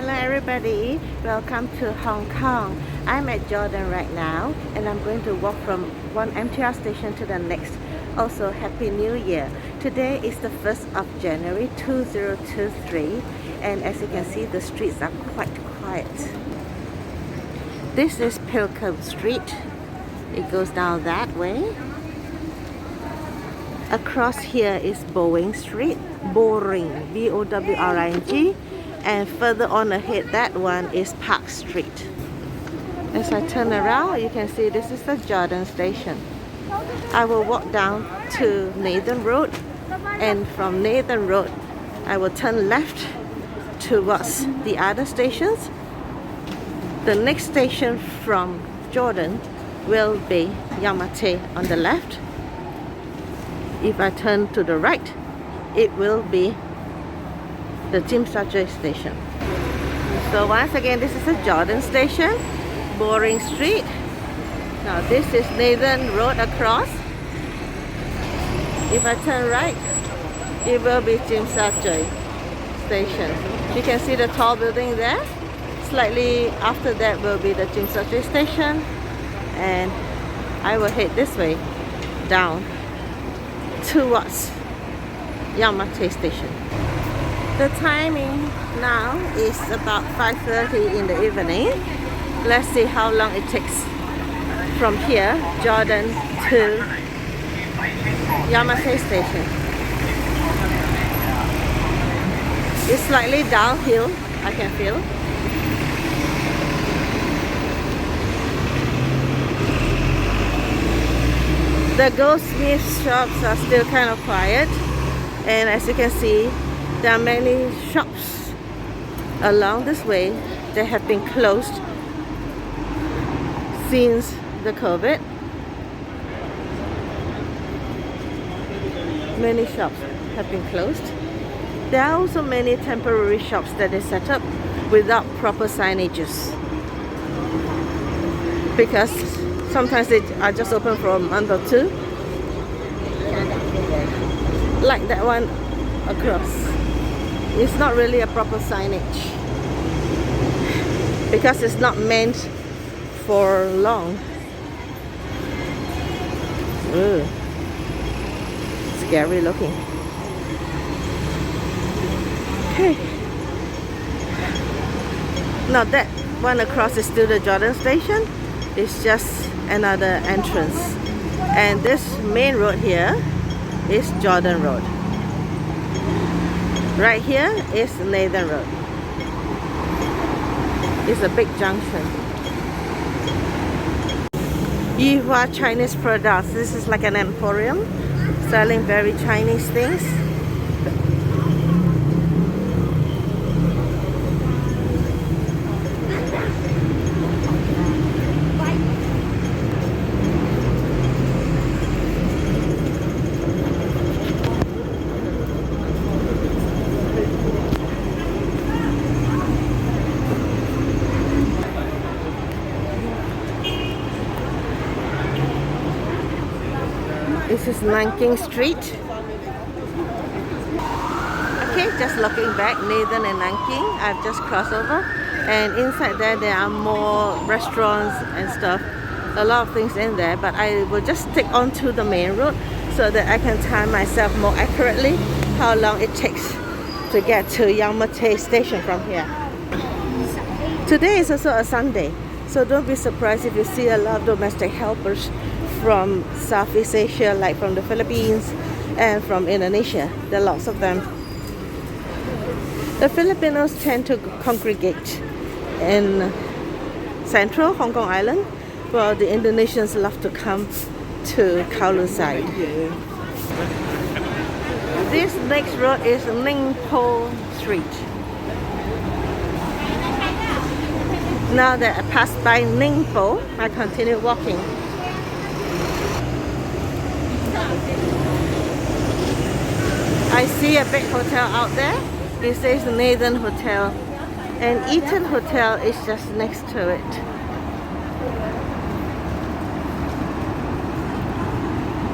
Hello everybody, welcome to Hong Kong. I'm at Jordan right now and I'm going to walk from one MTR station to the next. Also, Happy New Year. Today is the 1st of January 2023 and as you can see the streets are quite quiet. This is Pilgrim Street. It goes down that way. Across here is Bowring Street, Bowring, B-O-W-R-I-N-G. And further on ahead, that one is Park Street. As I turn around, you can see this is the Jordan station. I will walk down to Nathan Road, and from Nathan Road, I will turn left towards the other stations. The next station from Jordan will be Yang Ma Tei on the left. If I turn to the right, it will be the Tsim Sha Tsui station. So once again, this is the Jordan station, Bowring Street. Now this is Nathan Road across. If I turn right, it will be Tsim Sha Tsui station. You can see the tall building there. Slightly after that will be the Tsim Sha Tsui station, and I will head this way down towards Yang Ma Tei station. The timing now is about 5:30 in the evening. Let's see how long it takes from here, Jordan, to Yang Ma Tei station. It's slightly downhill, I can feel. The goldsmith shops are still kind of quiet, and as you can see, there are many shops along this way that have been closed since the COVID. Many shops have been closed. There are also many temporary shops that they set up without proper signages, because sometimes they are just open for a month or two, like that one across. It's not really a proper signage because it's not meant for long. Ooh, scary looking. Okay. Now that one across is still the Jordan station. It's just another entrance. And this main road here is Jordan Road. Right here is Nathan Road. It's a big junction. Yihua Chinese products. This is like an emporium selling very Chinese things. This is Nanking Street. Okay, just looking back, Nathan and Nanking, I've just crossed over, and inside there are more restaurants and stuff, a lot of things in there, but I will just stick onto the main road so that I can time myself more accurately how long it takes to get to Yang Ma Tei station from here. Today is also a Sunday, so don't be surprised if you see a lot of domestic helpers from Southeast Asia, like from the Philippines and from Indonesia. There are lots of them. The Filipinos tend to congregate in central Hong Kong Island, while the Indonesians love to come to Kowloon side. This next road is Ningpo Street. Now that I passed by Ningpo, I continue walking. I see a big hotel out there. It says Nathan Hotel, and Eaton Hotel is just next to it.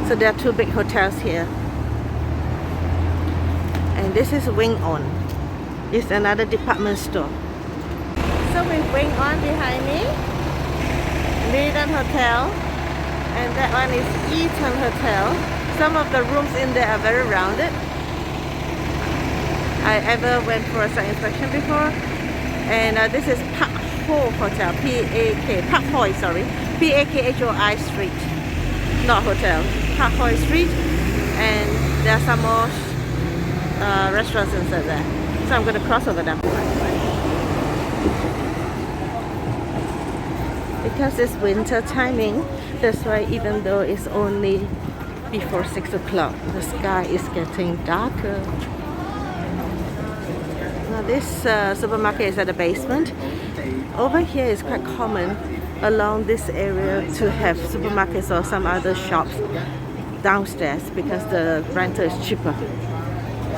So there are two big hotels here. And this is Wing On. It's another department store. So we're going on behind me, Maiden Hotel, and that one is Eaton Hotel. Some of the rooms in there are very rounded. I ever went for a site inspection before. And this is Pak Ho Hotel, P-A-K, Pak Hoi, sorry, P-A-K-H-O-I Street, not hotel, Pak Hoi Street, and there are some more restaurants inside there. So I'm going to cross over them. Because it's winter timing, that's why even though it's only before 6 o'clock, the sky is getting darker. Now this supermarket is at the basement. Over here is quite common along this area to have supermarkets or some other shops downstairs because the rental is cheaper.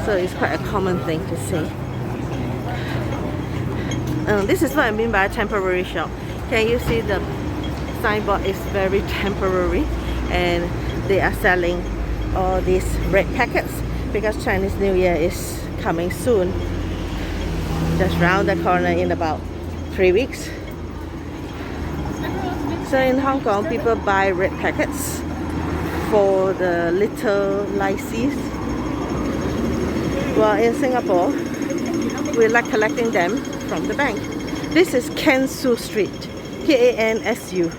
So it's quite a common thing to see. This is what I mean by a temporary shop. Can you see the signboard is very temporary, and they are selling all these red packets because Chinese New Year is coming soon. Just round the corner in about 3 weeks. So in Hong Kong, people buy red packets for the little lycees. While in Singapore, we like collecting them from the bank. This is Kansu Street, K-A-N-S-U.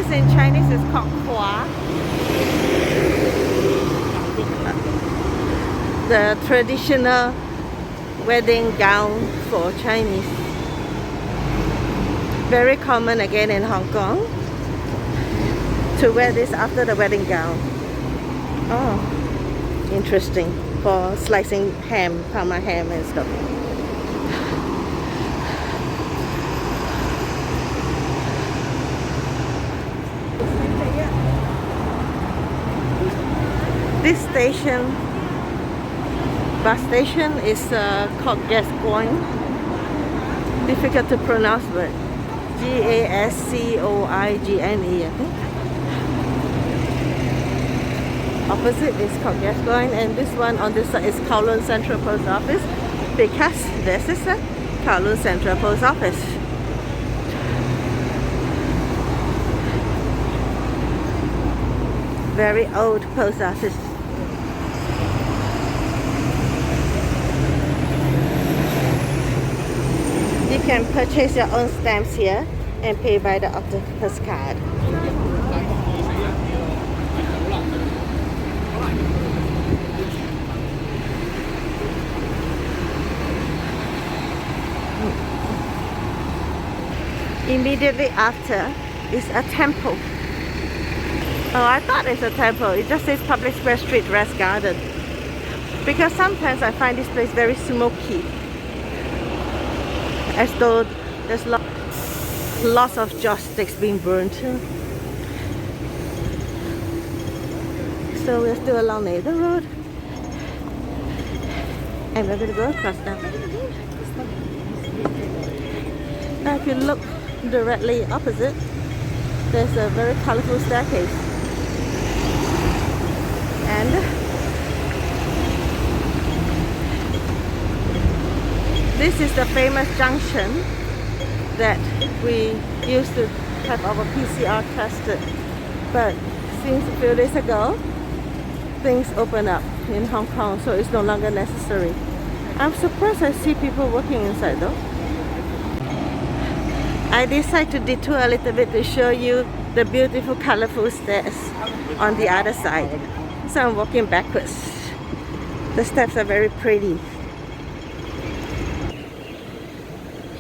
In Chinese is Kok-Prince, the traditional wedding gown for Chinese. Very common again in Hong Kong to wear this after the wedding gown. Oh, interesting, for slicing ham, Parma ham and stuff. This station, bus station, is Kok-Prince. Difficult to pronounce, but G-A-S-C-O-I-G-N-E, I think. Opposite is Kok-Prince, and this one on this side is Kowloon Central Post Office, because this is a Kowloon Central Post Office. Very old post office. You can purchase your own stamps here and pay by the octopus card. Immediately after is a temple. Oh, I thought it's a temple. It just says Public Square Street Rest Garden. Because sometimes I find this place very smoky. As though there's lots of joss sticks being burnt. So we're still along the road. And we're going to go across now. Now if you look directly opposite, there's a very colorful staircase. And this is the famous junction that we used to have our PCR tested. But since a few days ago, things open up in Hong Kong, so it's no longer necessary. I'm surprised I see people working inside though. I decided to detour a little bit to show you the beautiful colorful stairs on the other side. So I'm walking backwards. The steps are very pretty.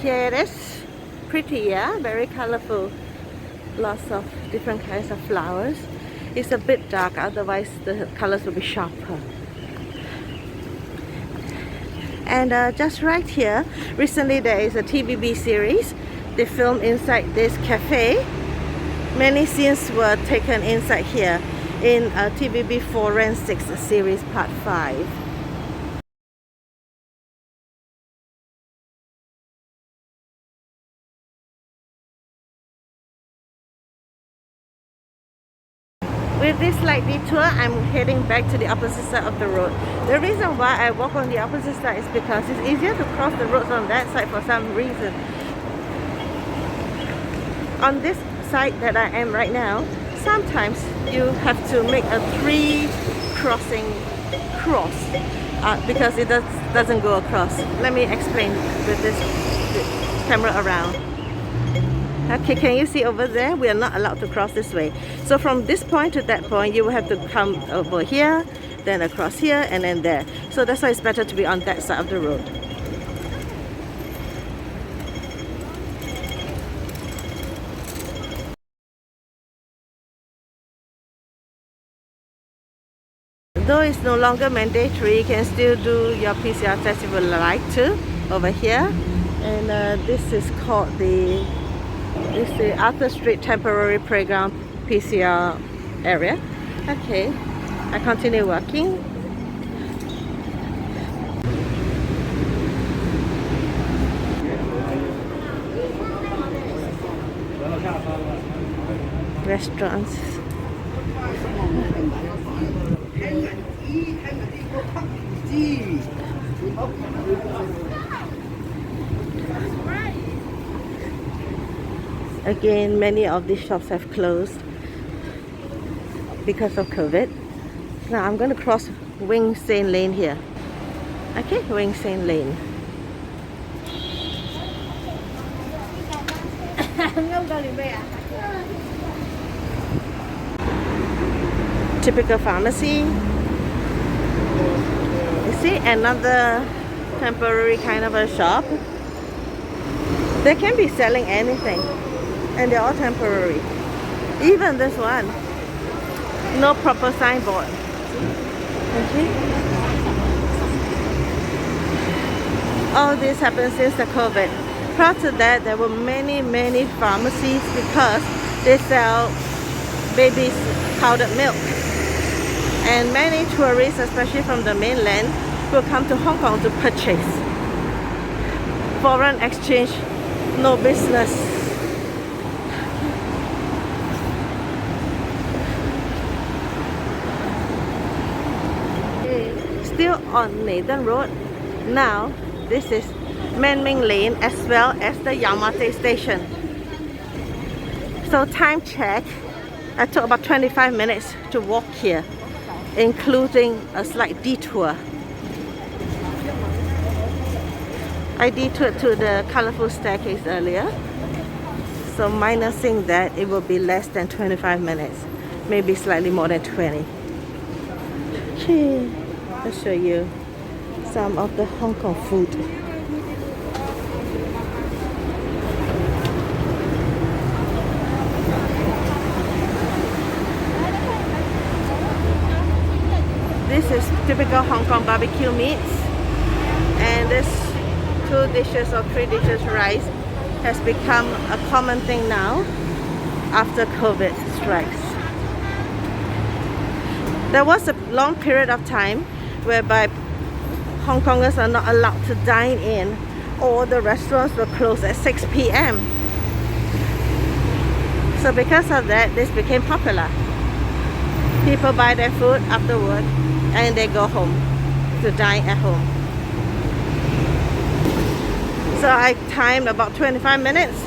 Here it is. Pretty, yeah? Very colorful. Lots of different kinds of flowers. It's a bit dark, otherwise the colors will be sharper. And just right here, recently there is a TVB series. They filmed inside this cafe. Many scenes were taken inside here in TVB Forensics series part 5. With this slight detour, I'm heading back to the opposite side of the road. The reason why I walk on the opposite side is because it's easier to cross the roads on that side for some reason. On this side that I am right now, sometimes you have to make a 3 crossing cross because it doesn't go across. Let me explain with this camera around. Okay, can you see over there? We are not allowed to cross this way. So from this point to that point, you will have to come over here, then across here, and then there. So that's why it's better to be on that side of the road. Though it's no longer mandatory, you can still do your PCR test if you would like to over here. And this is called the Arthur Street Temporary Playground PCR area. Okay, I continue walking. Restaurants. Again, many of these shops have closed because of COVID. Now I'm going to cross Wing Saint Lane here. Okay, Wing Saint Lane. Typical pharmacy. You see, another temporary kind of a shop. They can be selling anything, and they're all temporary. Even this one, no proper signboard. Okay. All this happened since the COVID. Prior to that, there were many pharmacies because they sell babies' powdered milk. And many tourists, especially from the mainland, will come to Hong Kong to purchase. Foreign exchange, no business. Still on Nathan Road. Now, this is Man Ming Lane as well as the Yau Ma Tei station. So time check, I took about 25 minutes to walk here, including a slight detour. I detoured to the colorful staircase earlier, so minusing that, it will be less than 25 minutes, maybe slightly more than 20. Okay, I'll show you some of the Hong Kong food. This is typical Hong Kong barbecue meats, and this 2 dishes or 3 dishes rice has become a common thing now after COVID strikes. There was a long period of time whereby Hong Kongers are not allowed to dine in, or the restaurants were closed at 6 p.m. So because of that, this became popular. People buy their food after work and they go home to dine at home. So I timed about 25 minutes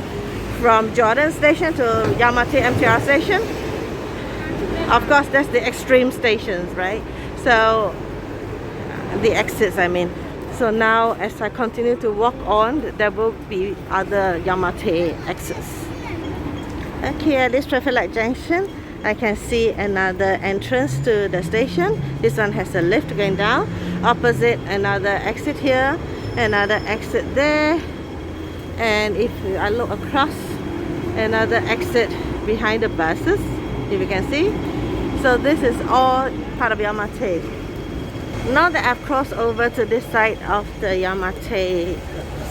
from Jordan Station to Yau Ma Tei MTR station. Of course, that's the extreme stations, right? So the exits, I mean. So now as I continue to walk on, there will be other Yau Ma Tei exits. Okay, at this traffic light junction, I can see another entrance to the station. This one has a lift going down. Opposite, another exit here, another exit there. And if I look across, another exit behind the buses, if you can see. So this is all part of Yau Ma Tei. Now that I've crossed over to this side of the Yau Ma Tei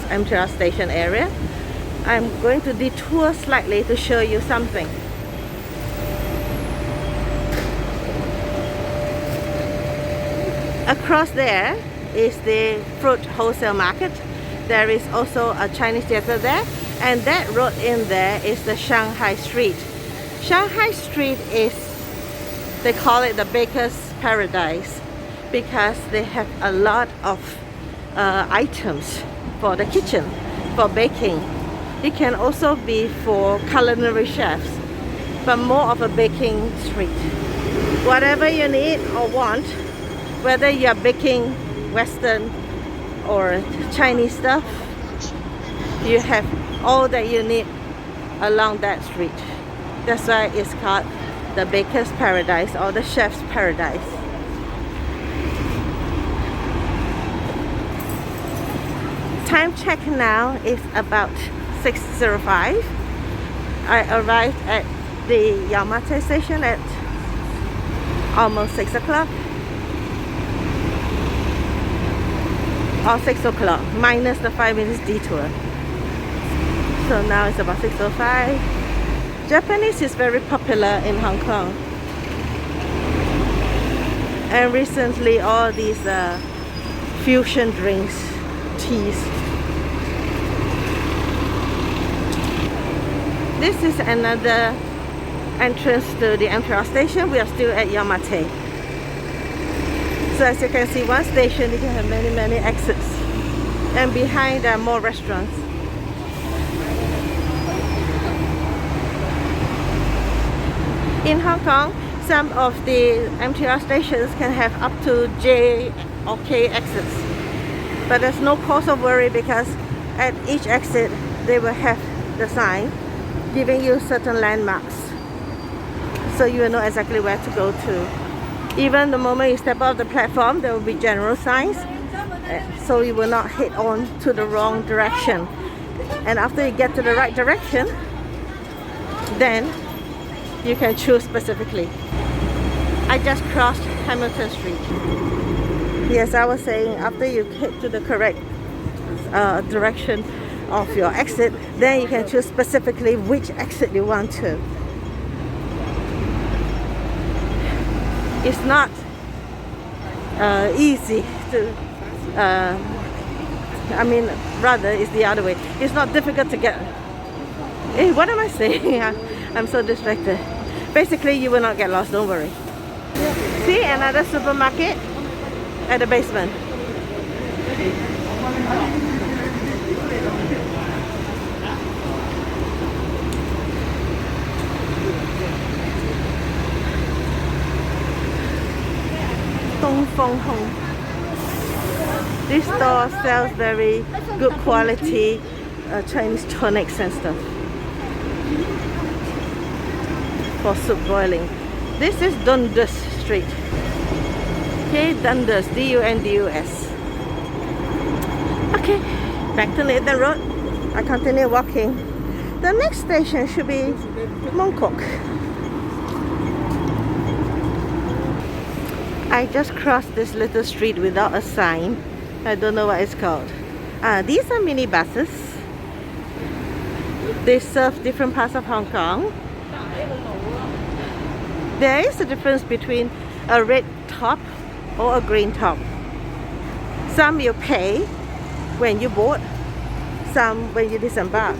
MTR station area, I'm going to detour slightly to show you something. Across there is the fruit wholesale market. There is also a Chinese theater there, and that road in there is the Shanghai Street. Shanghai Street is They call it the baker's paradise because they have a lot of items for the kitchen, for baking. It can also be for culinary chefs, but more of a baking street. Whatever you need or want, whether you're baking Western or Chinese stuff, you have all that you need along that street. That's why it's called the baker's paradise or the chef's paradise. Time check now is about 6:05. I arrived at the Yamate station at almost 6 o'clock. Or 6 o'clock minus the 5 minutes detour. So now it's about 6:05. Japanese is very popular in Hong Kong. And recently all these fusion drinks, teas. This is another entrance to the MTR station. We are still at Yamate. So as you can see, one station you can have many exits. And behind there are more restaurants. In Hong Kong, some of the MTR stations can have up to J or K exits. But there's no cause of worry because at each exit they will have the sign giving you certain landmarks. So you will know exactly where to go to. Even the moment you step off the platform, there will be general signs. So you will not head on to the wrong direction. And after you get to the right direction, then you can choose specifically. I just crossed Hamilton Street. Yes, I was saying after you head to the correct direction of your exit, then you can choose specifically which exit you want to. It's not easy to, I mean, rather it's the other way. It's not difficult to get. Hey, what am I saying? I'm so distracted. Basically, you will not get lost, don't worry. See, another supermarket at the basement. Dongfeng Hong. This store sells very good quality Chinese tonics and stuff for soup boiling. This is Dundas Street. Okay, Dundas, D-U-N-D-U-S. Okay, back to Nathan Road. I continue walking. The next station should be Mongkok. I just crossed this little street without a sign. I don't know what it's called. These are mini buses. They serve different parts of Hong Kong. There is a difference between a red top or a green top. Some you pay when you board, some when you disembark.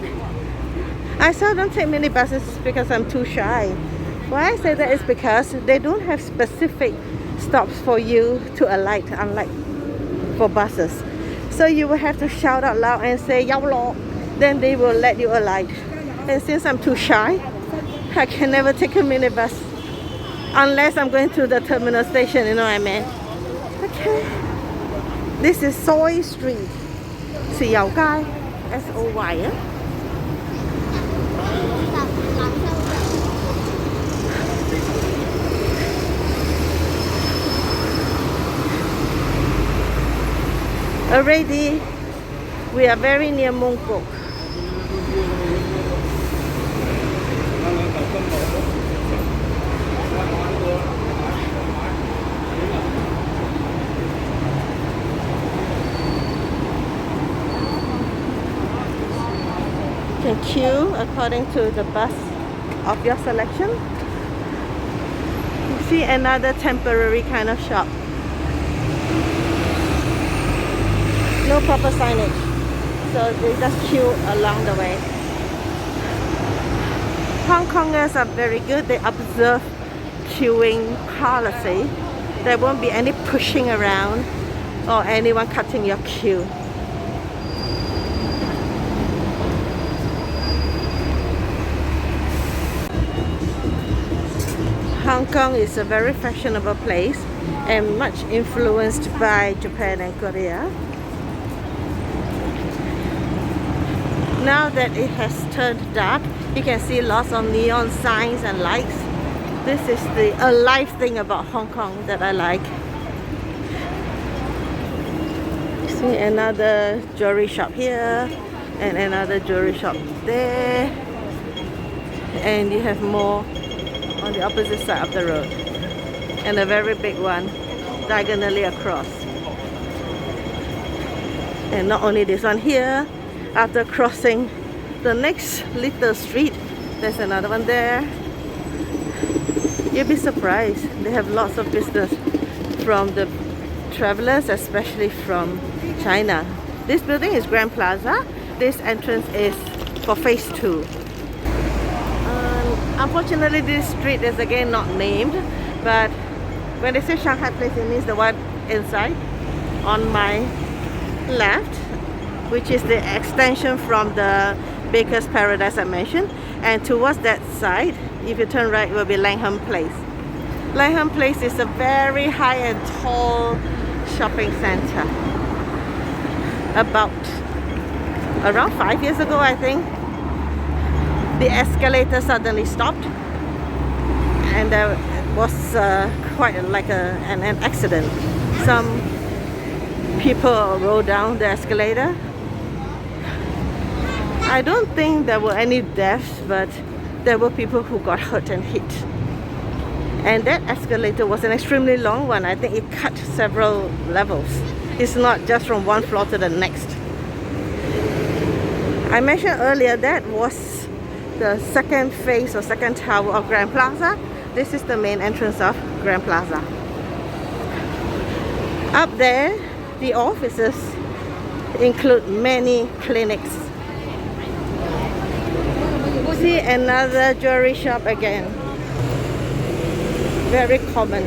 I seldom take mini buses because I'm too shy. Why I say that is because they don't have specific stops for you to alight, unlike for buses. So you will have to shout out loud and say "Yao lo," then they will let you alight. And since I'm too shy, I can never take a minibus unless I'm going to the terminal station, you know what I mean? Okay. This is Soy Street. Sì Dầu Gai, S-O-Y. Already, we are very near Mongkok. You can queue according to the bus of your selection. You see another temporary kind of shop. No proper signage, so they just queue along the way. Hong Kongers are very good. They observe queuing policy. There won't be any pushing around or anyone cutting your queue. Hong Kong is a very fashionable place and much influenced by Japan and Korea. Now that it has turned dark, you can see lots of neon signs and lights. This is the alive thing about Hong Kong that I like. See another jewelry shop here and another jewelry shop there, and you have more on the opposite side of the road, and a very big one diagonally across. And not only this one here, after crossing the next little street, there's another one there. You'll be surprised, they have lots of business from the travelers, especially from China. This building is Grand Plaza. This entrance is for phase 2. Unfortunately, this street is again not named, but when they say Shanghai Place, it means the one inside on my left, which is the extension from the Baker's Paradise I mentioned. And towards that side, if you turn right, it will be Langham Place. Langham Place is a very high and tall shopping center. About around 5 years ago, I think, the escalator suddenly stopped, and there was quite like an accident. Some people rode down the escalator. I don't think there were any deaths, but there were people who got hurt and hit. And that escalator was an extremely long one. I think it cut several levels. It's not just from one floor to the next. I mentioned earlier that was the second phase or second tower of Grand Plaza. This is the main entrance of Grand Plaza. Up there, the offices include many clinics. See another jewelry shop again. Very common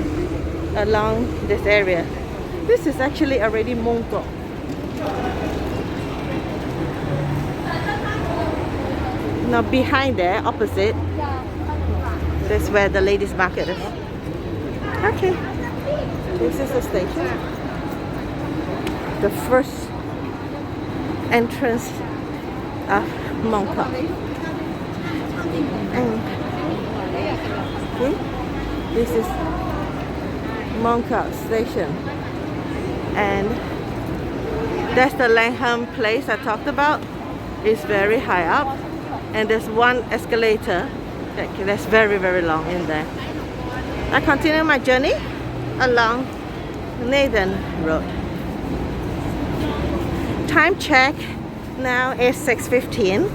along this area. This is actually already Mong Kok. Now behind there, opposite, that's where the ladies' market is. Okay, this is the station. The first entrance of Mong Kok. And see, this is Mong Kok station. And that's the Langham Place I talked about. It's very high up. And there's one escalator that's very, very long in there. I continue my journey along Nathan Road. Time check now is 6:15.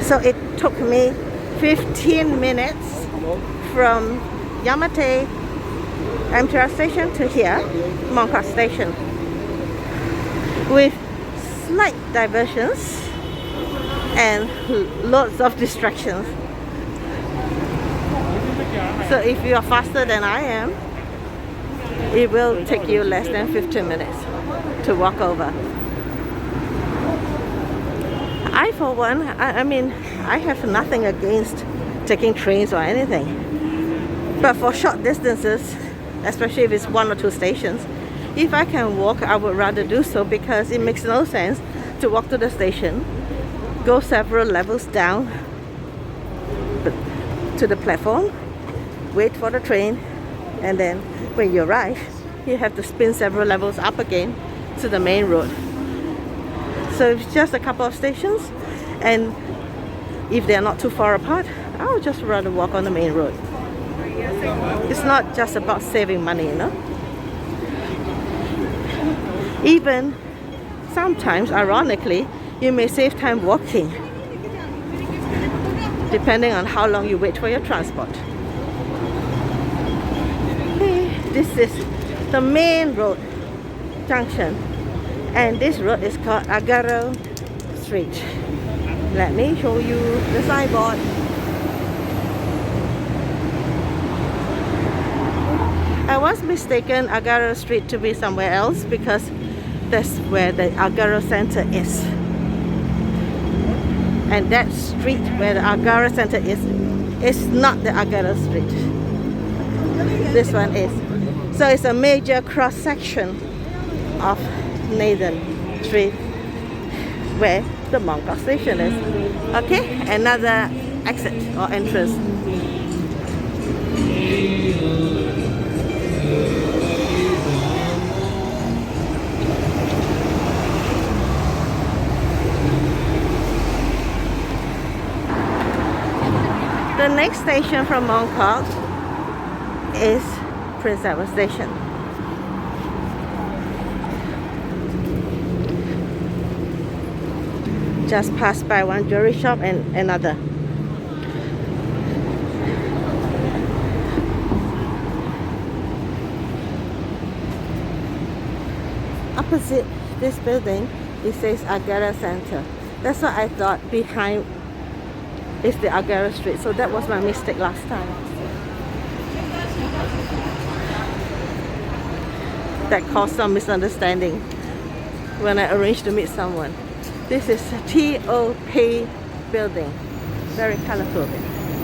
So it took me 15 minutes from Yamate MTR station to here, Mong Kok station, with slight diversions and lots of distractions. So if you are faster than I am, it will take you less than 15 minutes to walk over. I, for one, I mean, I have nothing against taking trains or anything. But for short distances, especially if it's 1 or 2 stations, if I can walk, I would rather do so, because it makes no sense to walk to the station, go several levels down to the platform, wait for the train, and then when you arrive, you have to spin several levels up again to the main road. So it's just a couple of stations, and if they're not too far apart, I would just rather walk on the main road. It's not just about saving money, you know. Even sometimes, ironically, you may save time walking, depending on how long you wait for your transport. Okay, this is the main road junction, and this road is called Agaro Street. Let me show you the signboard. I was mistaken Agaro Street to be somewhere else because that's where the Agaro Center is. And that street where the Agaro Center is not the Agaro Street. This one is. So it's a major cross section of Nathan Street where the Mongkok station is. Okay, another exit or entrance. The next station from Mongkok is Prince Edward Station. Just passed by one jewelry shop and another. Opposite this building, it says Agaro Center. That's what I thought behind is the Agaro Street. So that was my mistake last time. That caused some misunderstanding when I arranged to meet someone. This is TOP building. Very colorful.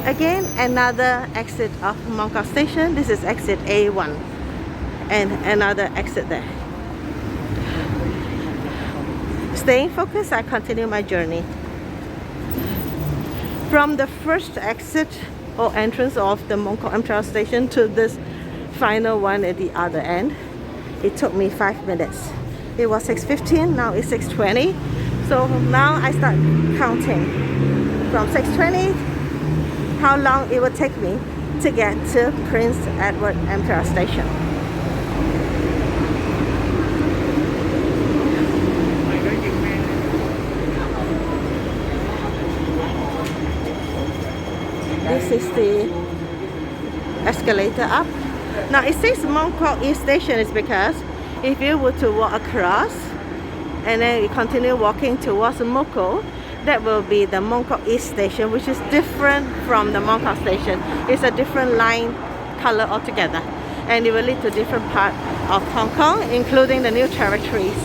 Again, another exit of Mongkok Station. This is exit A1. And another exit there. Staying focused, I continue my journey. From the first exit or entrance of the Mongkok MTR station to this final one at the other end, it took me 5 minutes. It was 6:15, now it's 6:20. So now I start counting from 6:20 how long it would take me to get to Prince Edward MTR station. This is the escalator up. Now it says Mongkok East Station is because if you were to walk across and then you continue walking towards Moko, that will be the Mongkok East Station, which is different from the Mongkok Station. It's a different line color altogether, and it will lead to different part of Hong Kong, including the new territories.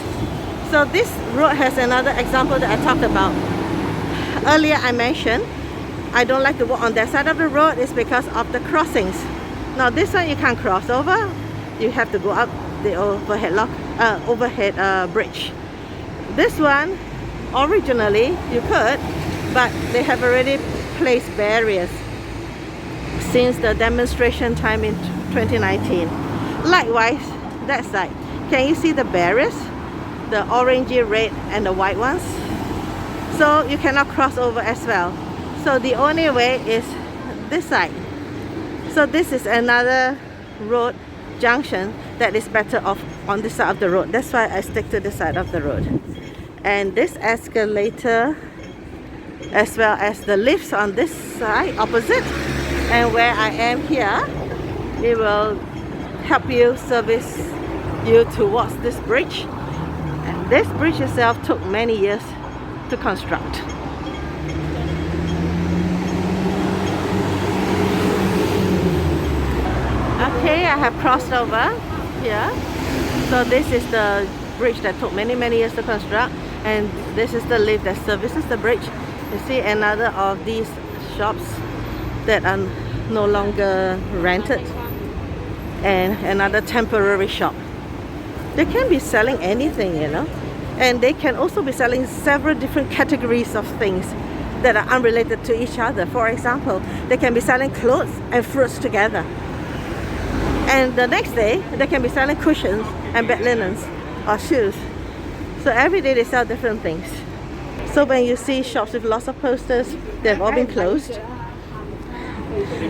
So this road has another example that I talked about. Earlier I mentioned I don't like to walk on that side of the road is because of the crossings. Now this one you can't cross over. You have to go up the overhead bridge. This one, originally you could, but they have already placed barriers since the demonstration time in 2019. Likewise, that side. Can you see the barriers? The orangey, red and the white ones. So you cannot cross over as well. So the only way is this side. So this is another road junction that is better off on this side of the road. That's why I stick to this side of the road. And this escalator, as well as the lifts on this side opposite, and where I am here, it will help you service you towards this bridge. And this bridge itself took many years to construct. Okay, I have crossed over here. So this is the bridge that took many years to construct, and this is the lift that services the bridge. You see another of these shops that are no longer rented, and another temporary shop. They can be selling anything, you know, and they can also be selling several different categories of things that are unrelated to each other. For example, they can be selling clothes and fruits together. And the next day, they can be selling cushions and bed linens or shoes. So every day they sell different things. So when you see shops with lots of posters, they've all been closed.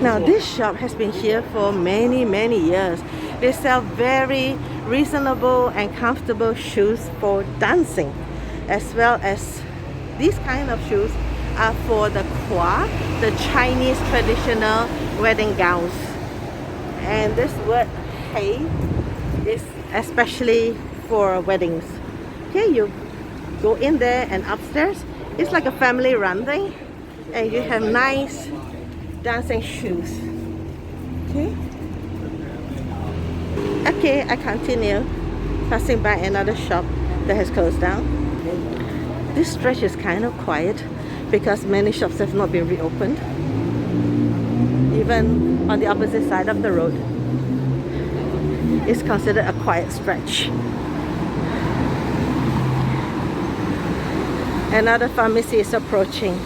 Now this shop has been here for many years. They sell very reasonable and comfortable shoes for dancing, as well as these kind of shoes are for the kwa, the Chinese traditional wedding gowns. And this word "hey" is especially for weddings. Okay, you go in there and upstairs, it's like a family run thing, and you have nice dancing shoes. Okay, Okay, I continue, passing by another shop that has closed down. This stretch is kind of quiet because many shops have not been reopened. Even on the opposite side of the road, it's considered a quiet stretch. Another pharmacy is approaching.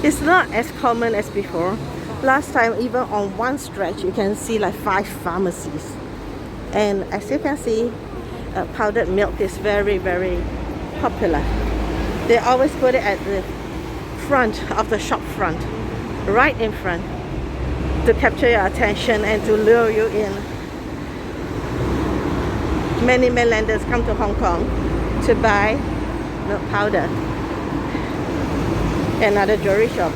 It's not as common as before. Last time, even on one stretch, you can see like 5 pharmacies. And as you can see, powdered milk is very, very popular. They always put it at the front of the shop front, right in front, to capture your attention and to lure you in. Many mainlanders come to Hong Kong to buy milk powder. Another jewelry shop.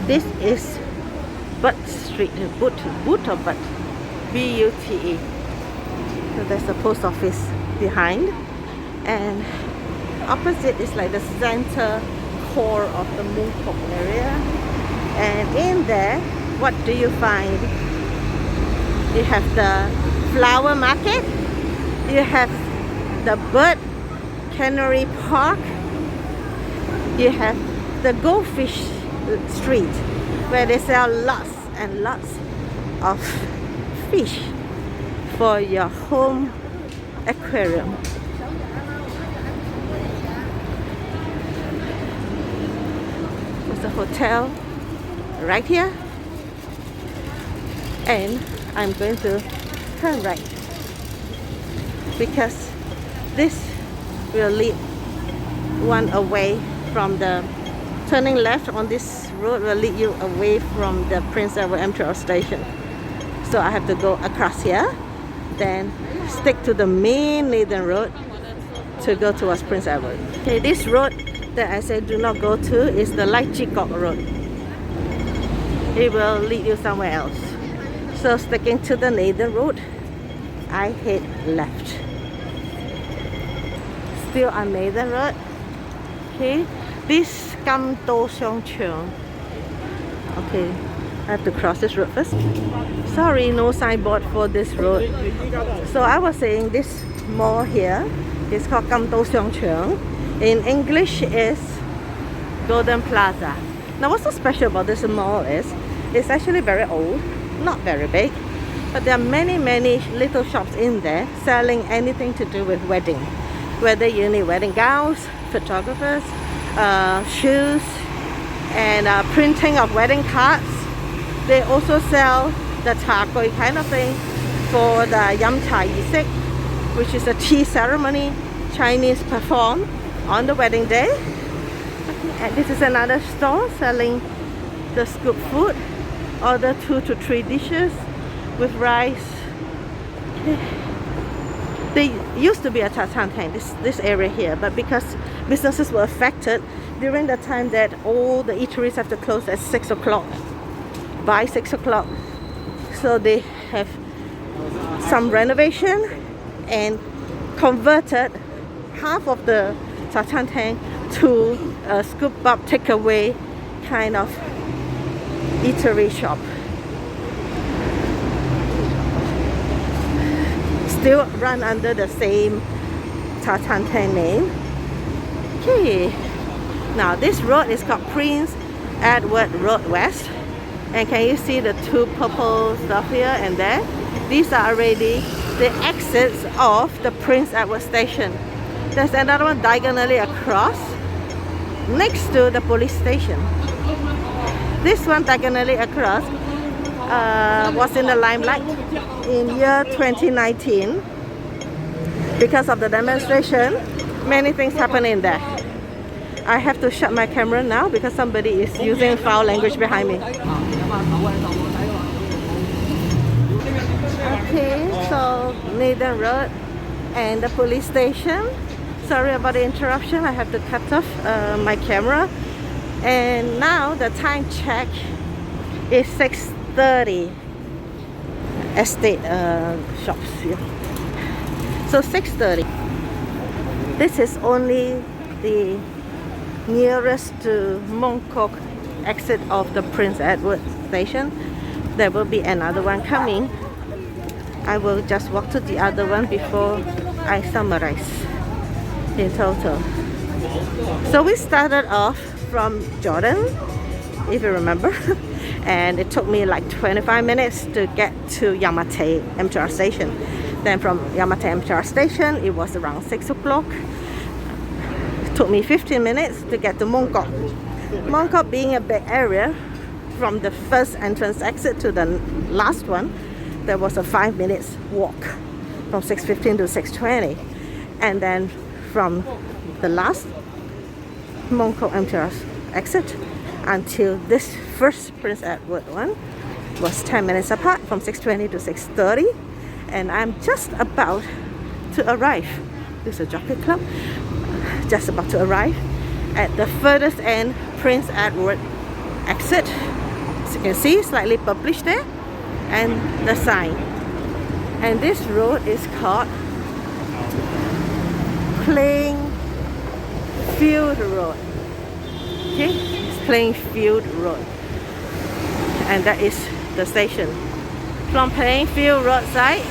This is Butt Street, Butt or Butt, B-U-T-E. So there's a post office behind, and opposite is like the center core of the Mong Kok area. And in there, what do you find? You have the flower market, you have the bird cannery park, you have the goldfish street where they sell lots and lots of fish for your home aquarium. There's a hotel right here, and I'm going to turn right because this will lead one away from the turning left on this road will lead you away from the Prince Edward MTR station. So I have to go across here, then stick to the main Nathan Road to go towards Prince Edward. Okay, this road that I said do not go to is the Lai Chi Kok Road. It will lead you somewhere else. So sticking to the Nathan Road, I head left. Still on Nathan Road. Okay, this Kam To Siong Cheung. Okay, I have to cross this road first. Sorry, no signboard for this road. So I was saying this mall here is called Kam To Siong Cheung. In English is Golden Plaza. Now what's so special about this mall is it's actually very old, not very big, but there are many little shops in there selling anything to do with wedding. Whether you need wedding gowns, photographers, shoes, and printing of wedding cards. They also sell the takoi kind of thing for the Yam Cha Yisik, which is a tea ceremony Chinese perform on the wedding day. And this is another store selling the scoop food. Order 2 to 3 dishes with rice. There used to be a cha chaan teng, this area here, but because businesses were affected during the time that all the eateries have to close at 6 o'clock, by 6 o'clock. So they have some renovation and converted half of the cha chaan teng to a scoop up takeaway kind of eatery shop. Still run under the same cha chaan teng name. Okay, now this road is called Prince Edward Road West, and can you see the 2 purple stuff here and there? These are already the exits of the Prince Edward station. There's another one diagonally across next to the police station. This one diagonally across was in the limelight in year 2019 because of the demonstration. Many things happen in there. I have to shut my camera now because somebody is using foul language behind me. Okay, so Nathan Road and the police station. Sorry about the interruption. I have to cut off my camera. And now the time check is 6:30. Estate shops here. So 6:30. This is only the nearest to Mong Kok exit of the Prince Edward station. There will be another one coming. I will just walk to the other one before I summarize in total. So we started off from Jordan, if you remember, and it took me like 25 minutes to get to Yamate MTR station. Then from Yamate MTR station, it was around 6 o'clock. It took me 15 minutes to get to Mong Kok. Mong Kok being a big area, from the first entrance exit to the last one, there was a 5 minutes walk from 6:15 to 6:20. And then from the last Mong Kok MTR exit until this first Prince Edward one was 10 minutes apart from 6:20 to 6:30. And I'm just about to arrive. This is a jockey club. Just about to arrive at the furthest end Prince Edward exit. As you can see, slightly purplish there, and the sign. And this road is called Playing Field Road. Okay, it's Playing Field Road, and that is the station. From Playing Field roadside,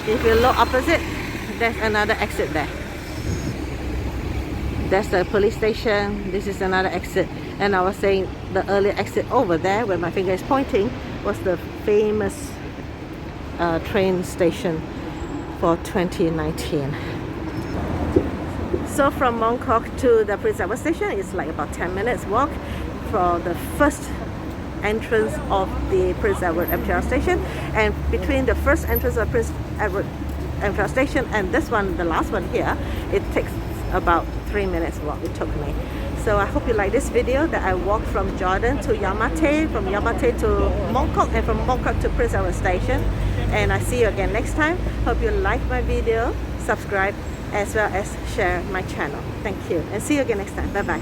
if you look opposite, there's another exit there. That's the police station. This is another exit. And I was saying the earlier exit over there, where my finger is pointing, was the famous train station for 2019. So from Mong Kok to the Prince Edward station, it's like about 10 minutes walk for the first entrance of the Prince Edward MTR station. And between the first entrance of Prince Edward MTR station and this one, the last one here, it takes about 3 minutes walk it took me. So I hope you like this video that I walked from Jordan to Yamate, from Yamate to Mong Kok, and from Mong Kok to Prince Edward station. And I see you again next time. Hope you like my video, subscribe, as well as share my channel. Thank you, and see you again next time. Bye bye.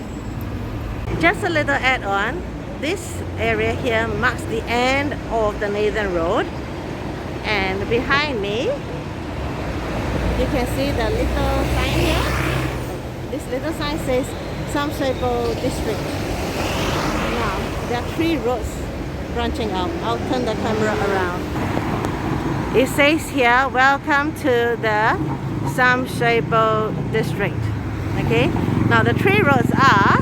Just a little add-on. This area here marks the end of the Nathan Road, and behind me you can see the little sign here. This little sign says Samsebo District. Now there are 3 roads branching out. I'll turn the camera around. It says here, welcome to the Samsebo District. Okay, now the 3 roads are,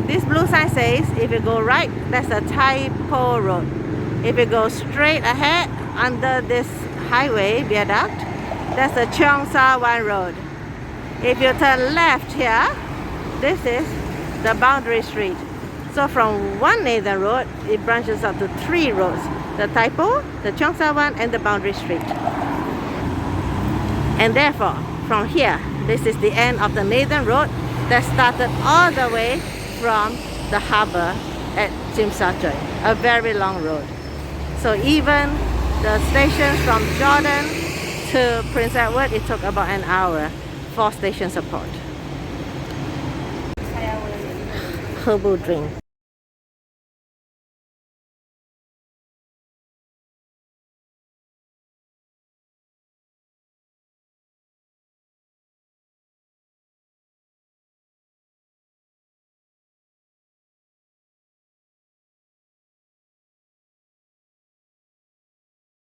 this blue sign says if you go right, that's a Tei-Mong road. If you go straight ahead under this highway viaduct, that's the Cheong-Sa-Wan road. If you turn left here, this is the boundary street. So from one Nathan road, it branches out to 3 roads: the Tei-Mong, the Cheong-Sa-Wan, and the boundary street. And therefore, from here, this is the end of the Nathan road that started all the way from the harbor at Tsim Sha Tsui, a very long road. So even the stations from Jordan to Prince Edward, it took about an hour for station support. Herbal drink.